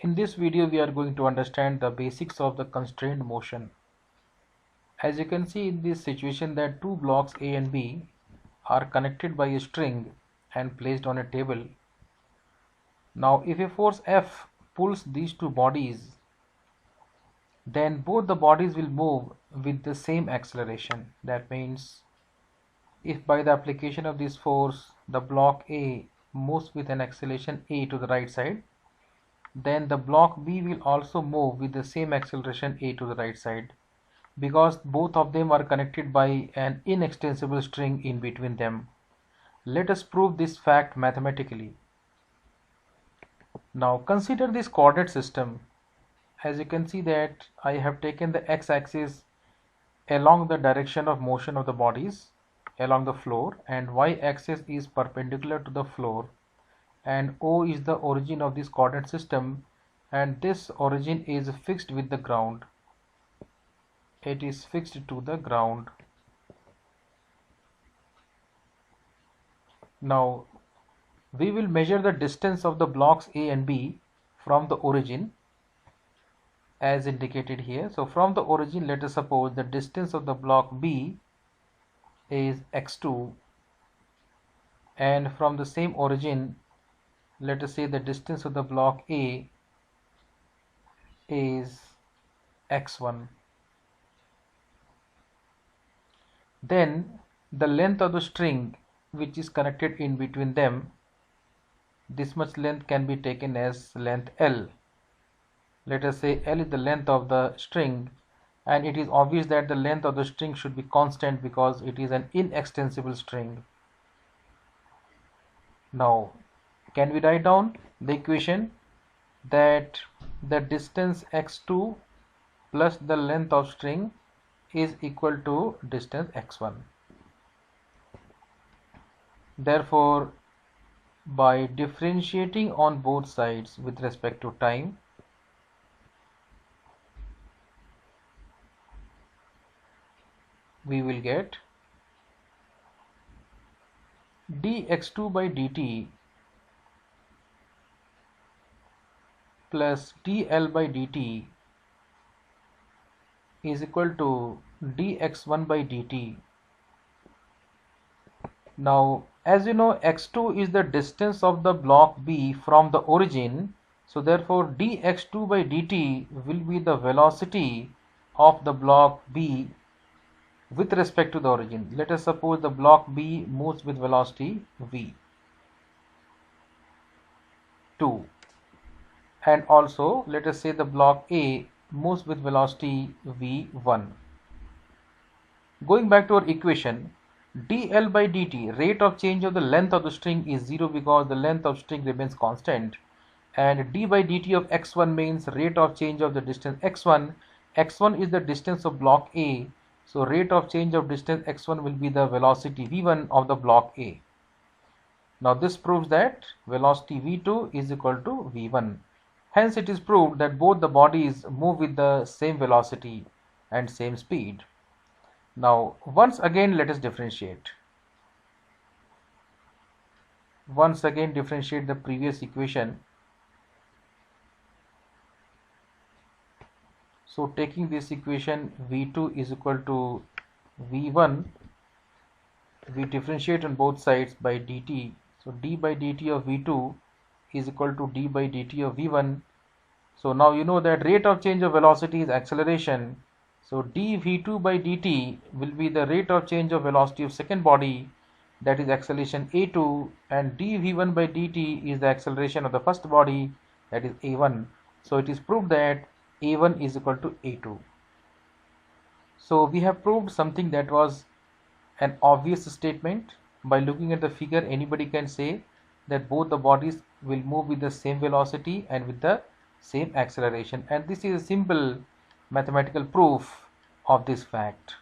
In this video, we are going to understand the basics of the constrained motion. As you can see in this situation that two blocks A and B are connected by a string and placed on a table. Now, if a force F pulls these two bodies, then both the bodies will move with the same acceleration. That means if by the application of this force the block A moves with an acceleration A to the right side, then the block B will also move with the same acceleration A to the right side, because both of them are connected by an inextensible string in between them. Let us prove this fact mathematically. Now consider this coordinate system. As you can see that I have taken the x-axis along the direction of motion of the bodies along the floor, and y-axis is perpendicular to the floor, and O is the origin of this coordinate system, and this origin is fixed with the ground. It is fixed to the ground. Now we will measure the distance of the blocks A and B from the origin as indicated here. So from the origin, let us suppose the distance of the block B is x2, and from the same origin, let us say the distance of the block A is x1. Then the length of the string which is connected in between them, this much length can be taken as length L. Let us say L is the length of the string, and it is obvious that the length of the string should be constant because it is an inextensible string. Now can we write down the equation that the distance x2 plus the length of string is equal to distance x1. Therefore, by differentiating on both sides with respect to time, we will get dx2 by dt plus dl by dt is equal to dx1 by dt. Now, as you know, x2 is the distance of the block B from the origin, so therefore dx2 by dt will be the velocity of the block B with respect to the origin. Let us suppose the block B moves with velocity v2, and also let us say the block A moves with velocity v1. Going back to our equation, dl by dt, rate of change of the length of the string, is 0 because the length of string remains constant, and d by dt of x1 means rate of change of the distance x1. x1 is the distance of block A, so rate of change of distance x1 will be the velocity v1 of the block A. Now this proves that velocity v2 is equal to v1. Hence it is proved that both the bodies move with the same velocity and same speed. Now once again let us differentiate. Once again differentiate the previous equation. So taking this equation, v2 is equal to v1, we differentiate on both sides by dt. So d by dt of v2 is equal to d by dt of v1. So now you know that rate of change of velocity is acceleration. So dv2 by dt will be the rate of change of velocity of second body, that is acceleration a2, and dv1 by dt is the acceleration of the first body, that is a1. So it is proved that a1 is equal to a2. So we have proved something that was an obvious statement. By looking at the figure, anybody can say that both the bodies will move with the same velocity and with the same acceleration, and this is a simple mathematical proof of this fact.